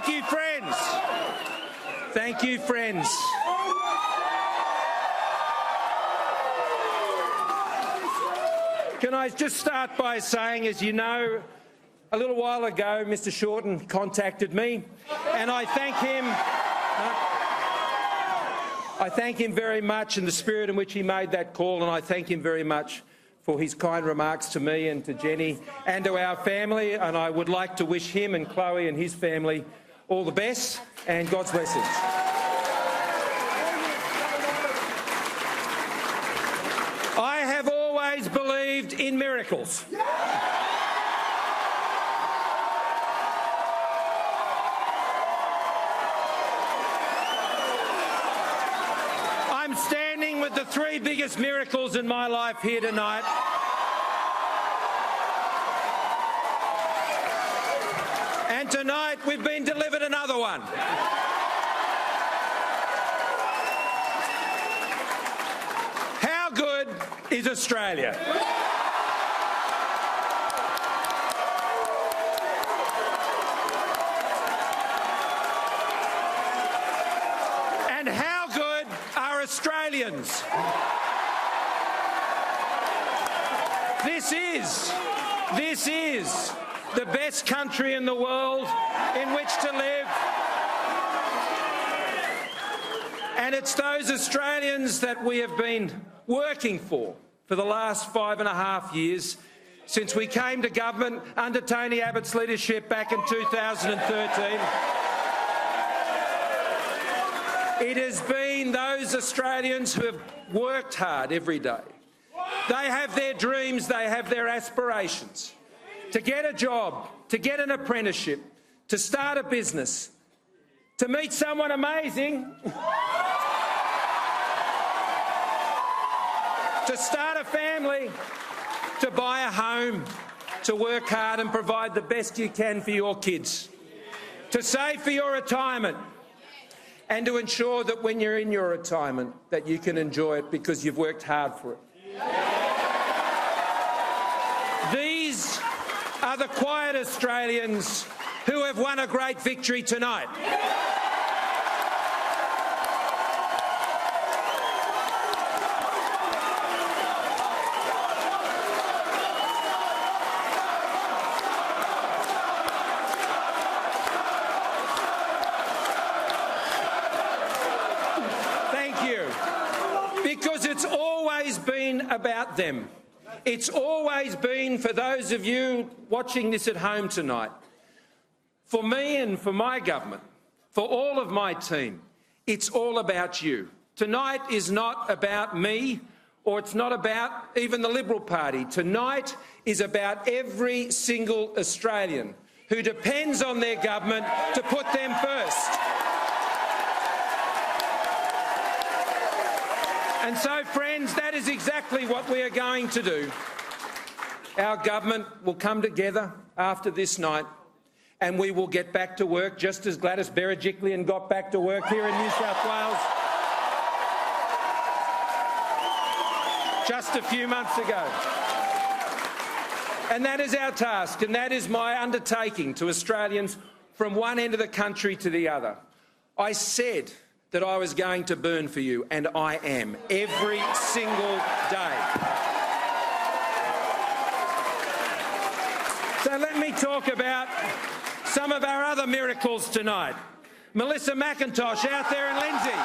Thank you, friends. Thank you, friends. Can I just start by saying, as you know, a little while ago, Mr. Shorten contacted me, and I thank him very much in the spirit in which he made that call, and I thank him very much for his kind remarks to me and to Jenny and to our family, and I would like to wish him and Chloe and his family all the best and God's blessings. I have always believed in miracles. I'm standing with the three biggest miracles in my life here tonight. And tonight we've been delivered another one. How good is Australia? And how good are Australians? This is the best country in the world in which to live. And it's those Australians that we have been working for the last 5.5 years since we came to government under Tony Abbott's leadership back in 2013. It has been those Australians who have worked hard every day. They have their dreams, they have their aspirations. To get a job, to get an apprenticeship, to start a business, to meet someone amazing, to start a family, to buy a home, to work hard and provide the best you can for your kids, to save for your retirement, and to ensure that when you're in your retirement that you can enjoy it because you've worked hard for it. These are the quiet Australians who have won a great victory tonight. Thank you. Because it's always been about them. It's always been, for those of you watching this at home tonight, for me and for my government, for all of my team, it's all about you. Tonight is not about me, or it's not about even the Liberal Party. Tonight is about every single Australian who depends on their government to put them first. And so, friends, that is exactly what we are going to do. Our government will come together after this night and we will get back to work, just as Gladys Berejiklian got back to work here in New South Wales just a few months ago. And that is our task, and that is my undertaking to Australians from one end of the country to the other. I said that I was going to burn for you, and I am, every single day. So let me talk about some of our other miracles tonight. Melissa McIntosh out there in Lindsay.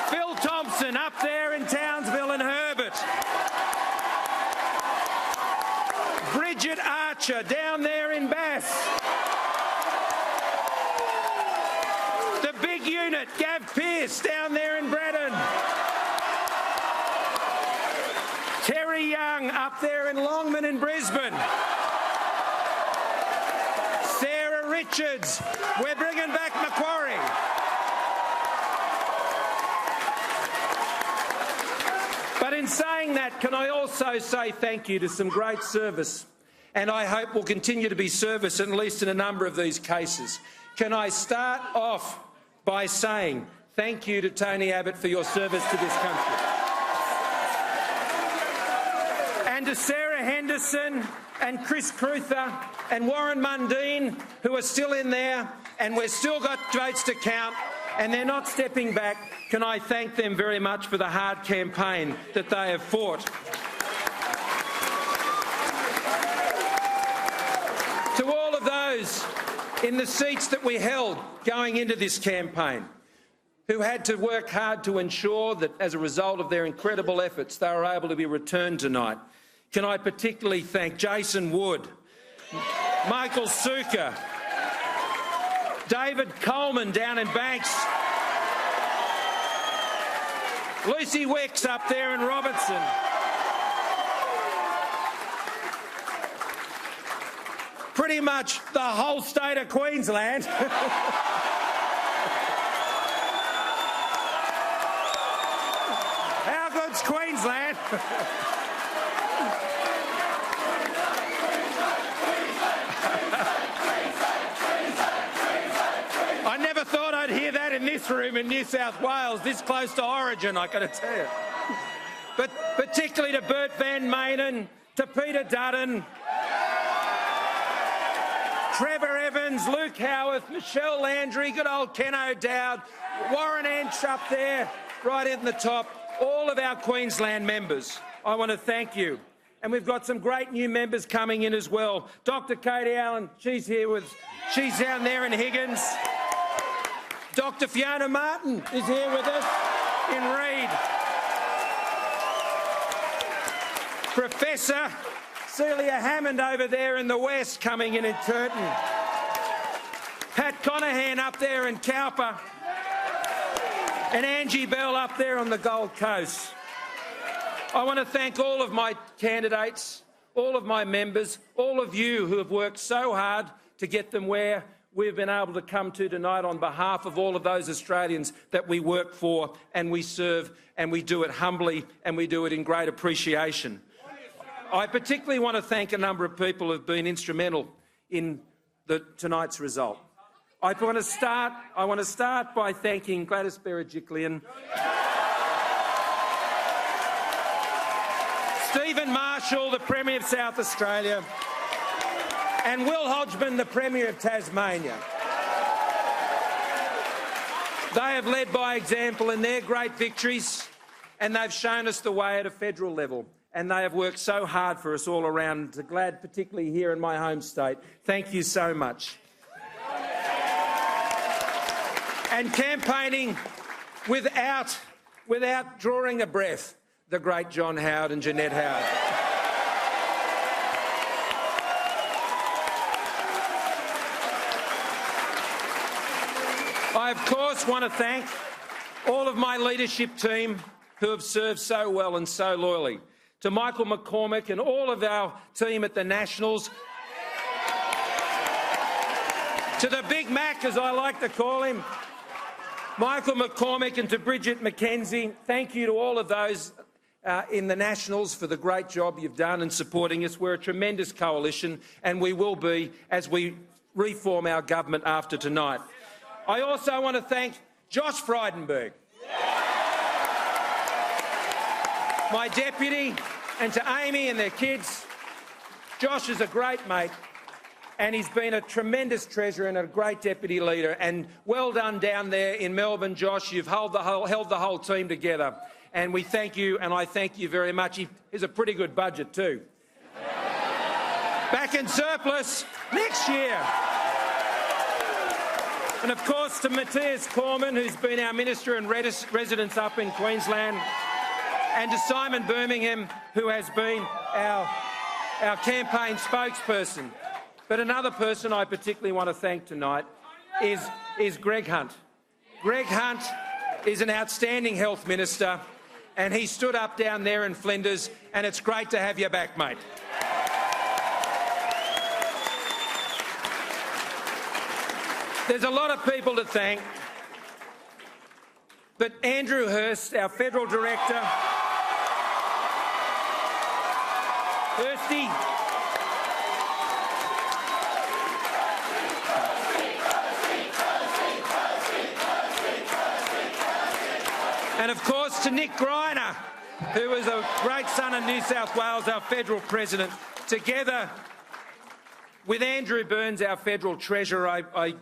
Phil Thompson up there in Townsville and Herbert. Bridget Archer down there in Bass. The big unit, Gav Pearce down there in Bredon. Terry Young up there in Longman in Brisbane. Sarah Richards, we're bringing back Macquarie. But in saying that, can I also say thank you to some great service, and I hope will continue to be service at least in a number of these cases. Can I start off by saying thank you to Tony Abbott for your service to this country, and to Sarah Sarah Henderson and Chris Cruther and Warren Mundine, who are still in there, and we've still got votes to count, and they're not stepping back. Can I thank them very much for the hard campaign that they have fought. To all of those in the seats that we held going into this campaign, who had to work hard to ensure that as a result of their incredible efforts they were able to be returned tonight, can I particularly thank Jason Wood, Michael Suker, David Coleman down in Banks, Lucy Wicks up there in Robertson, pretty much the whole state of Queensland. How good's Queensland? I never thought I'd hear that in this room in New South Wales, this close to Origin, I got to tell you. But particularly to Bert Van Manen, to Peter Dutton, Trevor Evans, Luke Howarth, Michelle Landry, good old Ken O'Dowd, Warren Ench up there, right in the top, all of our Queensland members, I want to thank you. And we've got some great new members coming in as well. Dr. Katie Allen, she's down there in Higgins. Dr. Fiona Martin is here with us in Reid. Professor Celia Hammond over there in the west coming in Turton. Pat Conahan up there in Cowper. And Angie Bell up there on the Gold Coast. I want to thank all of my candidates, all of my members, all of you who have worked so hard to get them where we've been able to come to tonight on behalf of all of those Australians that we work for and we serve, and we do it humbly and we do it in great appreciation. I particularly want to thank a number of people who have been instrumental in tonight's result. I want to start by thanking Gladys Berejiklian, Stephen Marshall, the Premier of South Australia, and Will Hodgman, the Premier of Tasmania. They have led by example in their great victories, and they've shown us the way at a federal level. And they have worked so hard for us all around. Glad, particularly here in my home state. Thank you so much. And campaigning without drawing a breath, the great John Howard and Jeanette Howard. I, of course, want to thank all of my leadership team who have served so well and so loyally. To Michael McCormick and all of our team at the Nationals, to the Big Mac, as I like to call him, Michael McCormick, and to Bridget McKenzie, thank you to all of those in the Nationals for the great job you've done in supporting us. We're a tremendous coalition, and we will be as we reform our government after tonight. I also want to thank Josh Frydenberg, my deputy, and to Amy and their kids. Josh is a great mate, and he's been a tremendous treasurer and a great deputy leader. And well done down there in Melbourne, Josh. You've held the whole team together, and we thank you, and I thank you very much. He has a pretty good budget too. Back in surplus next year. And of course to Matthias Cormann, who's been our Minister in Residence up in Queensland, and to Simon Birmingham, who has been our campaign spokesperson. But another person I particularly want to thank tonight is Greg Hunt. Greg Hunt is an outstanding health minister, and he stood up down there in Flinders, and it's great to have you back, mate. There's a lot of people to thank, but Andrew Hurst, our federal director, Hursty, and of course to Nick Greiner, who is a great son of New South Wales, our federal president, together with Andrew Burns, our federal treasurer. I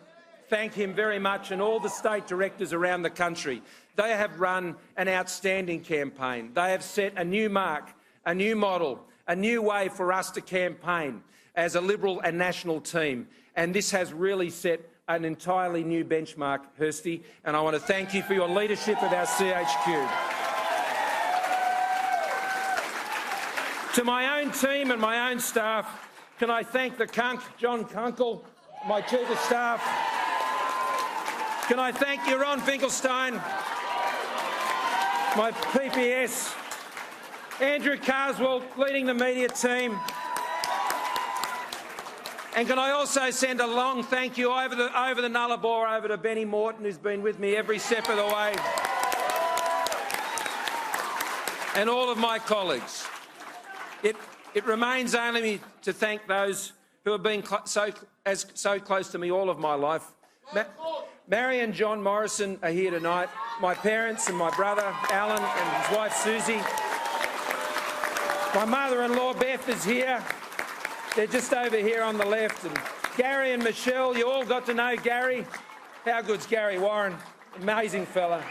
thank him very much, and all the state directors around the country. They have run an outstanding campaign. They have set a new mark, a new model, a new way for us to campaign as a Liberal and National team. And this has really set an entirely new benchmark, Hursty, and I want to thank you for your leadership of our CHQ. To my own team and my own staff, can I thank the Cunk, John Kunkel, my Chief of Staff. Can I thank Ron Finkelstein, my PPS, Andrew Carswell leading the media team. And can I also send a long thank you over the Nullarbor over to Benny Morton, who's been with me every step of the way, and all of my colleagues. It remains only to thank those who have been so close to me all of my life. Mary and John Morrison are here tonight, my parents and my brother Alan and his wife Susie. My mother-in-law Beth is here. They're just over here on the left. And Gary and Michelle, you all got to know Gary. How good's Gary Warren? Amazing fella.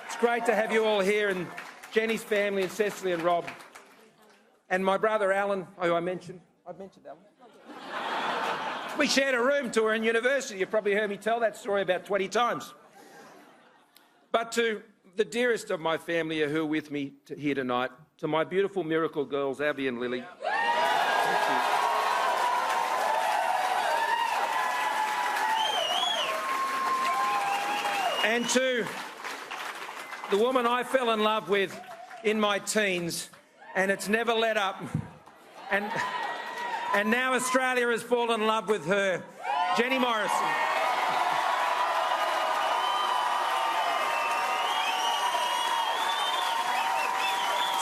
It's great to have you all here, and Jenny's family and Cecily and Rob. And my brother Alan, who I mentioned. I've mentioned Alan. We shared a room tour in university. You've probably heard me tell that story about 20 times. But to the dearest of my family who are with me here tonight, to my beautiful miracle girls, Abby and Lily. And to the woman I fell in love with in my teens, and it's never let up. And now Australia has fallen in love with her, Jenny Morrison.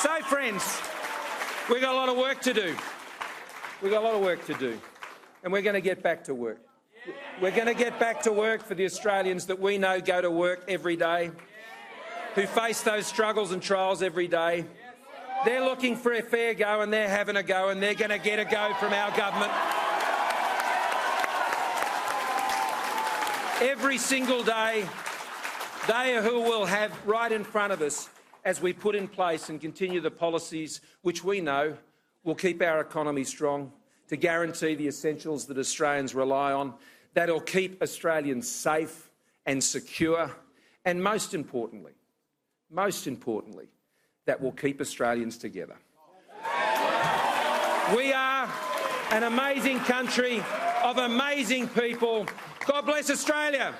So, friends, we've got a lot of work to do. We've got a lot of work to do, and we're going to get back to work. We're going to get back to work for the Australians that we know go to work every day, who face those struggles and trials every day. They're looking for a fair go, and they're having a go, and they're going to get a go from our government. Every single day, they are who we'll have right in front of us as we put in place and continue the policies which we know will keep our economy strong, to guarantee the essentials that Australians rely on, that'll keep Australians safe and secure, and most importantly, that will keep Australians together. We are an amazing country of amazing people. God bless Australia.